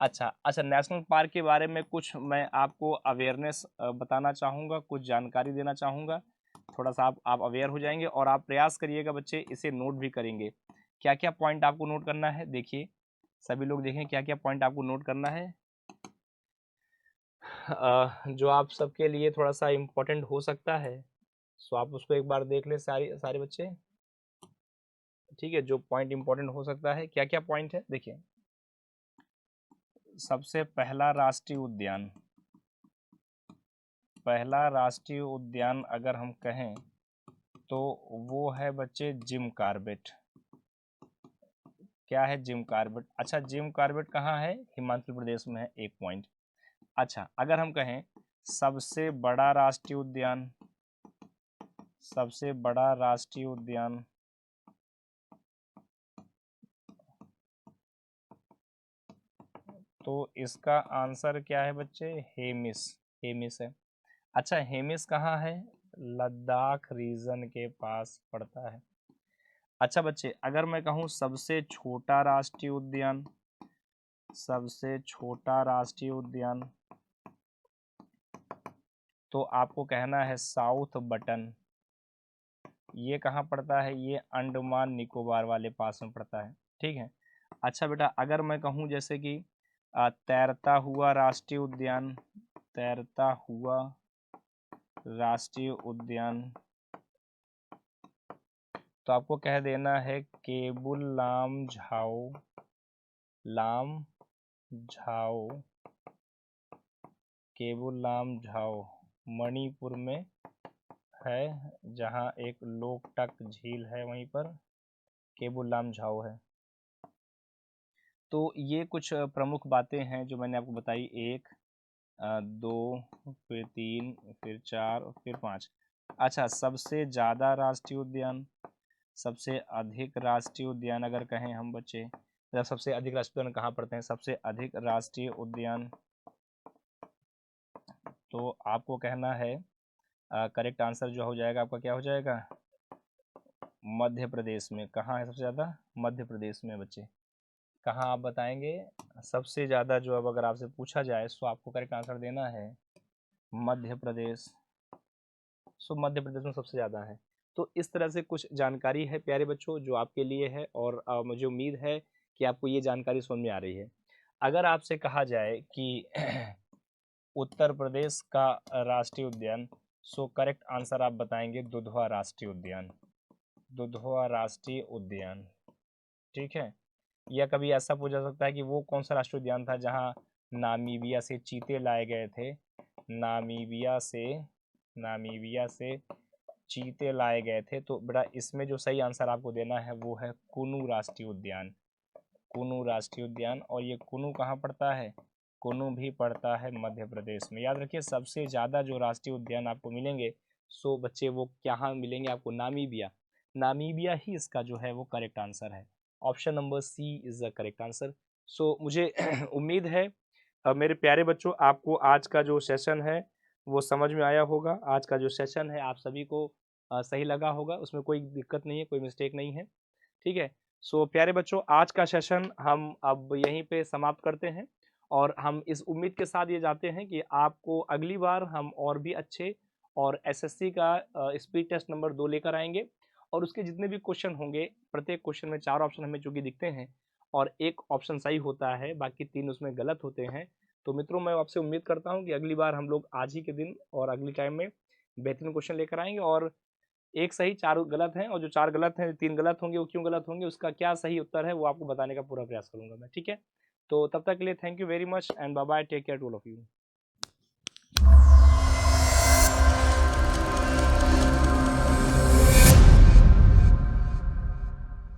अच्छा, नेशनल पार्क के बारे में कुछ मैं आपको अवेयरनेस बताना चाहूँगा, कुछ जानकारी देना चाहूँगा। थोड़ा सा आप अवेयर हो जाएंगे और आप प्रयास करिएगा बच्चे, इसे नोट भी करेंगे। क्या क्या पॉइंट आपको नोट करना है, देखिए सभी लोग देखें क्या क्या पॉइंट आपको नोट करना है। जो आप सबके लिए थोड़ा सा इम्पोर्टेंट हो सकता है, सो आप उसको एक बार देख लें सारे बच्चे, ठीक है। जो पॉइंट इम्पोर्टेंट हो सकता है, क्या क्या पॉइंट है देखिए। सबसे पहला राष्ट्रीय उद्यान, पहला राष्ट्रीय उद्यान अगर हम कहें तो वो है बच्चे जिम कॉर्बेट। क्या है, जिम कॉर्बेट। अच्छा, जिम कॉर्बेट कहाँ है, हिमाचल प्रदेश में है, एक पॉइंट। अच्छा, अगर हम कहें सबसे बड़ा राष्ट्रीय उद्यान, सबसे बड़ा राष्ट्रीय उद्यान, तो इसका आंसर क्या है बच्चे, हेमिस, हेमिस है। अच्छा, हेमिस कहाँ है, लद्दाख रीजन के पास पड़ता है। अच्छा बच्चे, अगर मैं कहूँ सबसे छोटा राष्ट्रीय उद्यान, सबसे छोटा राष्ट्रीय उद्यान, तो आपको कहना है साउथ बटन। ये कहाँ पड़ता है, ये अंडमान निकोबार वाले पास में पड़ता है, ठीक है। अच्छा बेटा, अगर मैं कहूँ जैसे कि तैरता हुआ राष्ट्रीय उद्यान, तैरता हुआ राष्ट्रीय उद्यान, तो आपको कह देना है केबुल लाम झाओ, लाम झाओ, केबुल लाम झाओ मणिपुर में है, जहाँ एक लोकटक झील है वहीं पर केबुल लाम झाओ है। तो ये कुछ प्रमुख बातें हैं जो मैंने आपको बताई, एक, दो, फिर तीन, फिर चार, फिर पाँच। अच्छा, सबसे ज़्यादा राष्ट्रीय उद्यान, सबसे अधिक राष्ट्रीय उद्यान अगर कहें हम बच्चे, मतलब सबसे अधिक राष्ट्रीय उद्यान कहाँ पड़ते हैं, सबसे अधिक राष्ट्रीय उद्यान, तो आपको कहना है करेक्ट आंसर जो हो जाएगा आपका क्या हो जाएगा, मध्य प्रदेश में। कहाँ है सबसे ज़्यादा, मध्य प्रदेश में बच्चे। कहाँ आप बताएंगे सबसे ज़्यादा, जो अब अगर आपसे पूछा जाए तो आपको करेक्ट आंसर देना है मध्य प्रदेश। सो मध्य प्रदेश में सबसे ज़्यादा है। तो इस तरह से कुछ जानकारी है प्यारे बच्चों जो आपके लिए है, और मुझे उम्मीद है कि आपको ये जानकारी समझ में आ रही है। अगर आपसे कहा जाए कि उत्तर प्रदेश का राष्ट्रीय उद्यान, सो करेक्ट आंसर आप बताएंगे दुधवा राष्ट्रीय उद्यान, दुधवा राष्ट्रीय उद्यान, ठीक है। या कभी ऐसा पूछा सकता है कि वो कौन सा राष्ट्रीय उद्यान था जहाँ नामीबिया से चीते लाए गए थे, नामीबिया से, नामीबिया से चीते लाए गए थे। तो बेटा इसमें जो सही आंसर आपको देना है वो है कुनू राष्ट्रीय उद्यान, कुनू राष्ट्रीय उद्यान। और ये कुनू कहाँ पड़ता है, कुनू भी पड़ता है मध्य प्रदेश में। याद रखिए सबसे ज़्यादा जो राष्ट्रीय उद्यान आपको मिलेंगे, सो बच्चे वो कहाँ मिलेंगे आपको, नामीबिया, नामीबिया ही इसका जो है वो करेक्ट आंसर है। Option number C is the correct answer. So मुझे उम्मीद है मेरे प्यारे बच्चों आपको आज का जो सेशन है वो समझ में आया होगा। आज का जो सेशन है आप सभी को सही लगा होगा, उसमें कोई दिक्कत नहीं है, कोई मिस्टेक नहीं है, ठीक है। सो प्यारे बच्चों आज का सेशन हम अब यहीं पे समाप्त करते हैं, और हम इस उम्मीद के साथ ये जाते हैं कि आपको अगली बार हम और भी अच्छे और एसएससी का स्पीड टेस्ट नंबर 2 लेकर आएँगे और उसके जितने भी क्वेश्चन होंगे, प्रत्येक क्वेश्चन में 4 ऑप्शन हमें चूँकि दिखते हैं और 1 ऑप्शन सही होता है, बाकी 3 उसमें गलत होते हैं। तो मित्रों, मैं आपसे उम्मीद करता हूँ कि अगली बार हम लोग आज ही के दिन और अगली टाइम में बेहतरीन क्वेश्चन लेकर आएँगे और 1 सही 4 गलत हैं और जो 4 गलत हैं, 3 गलत होंगे, वो क्यों गलत होंगे, उसका क्या सही उत्तर है, वो आपको बताने का पूरा प्रयास करूँगा मैं, ठीक है? तो तब तक के लिए thank you very much and bye bye, take care to all of you.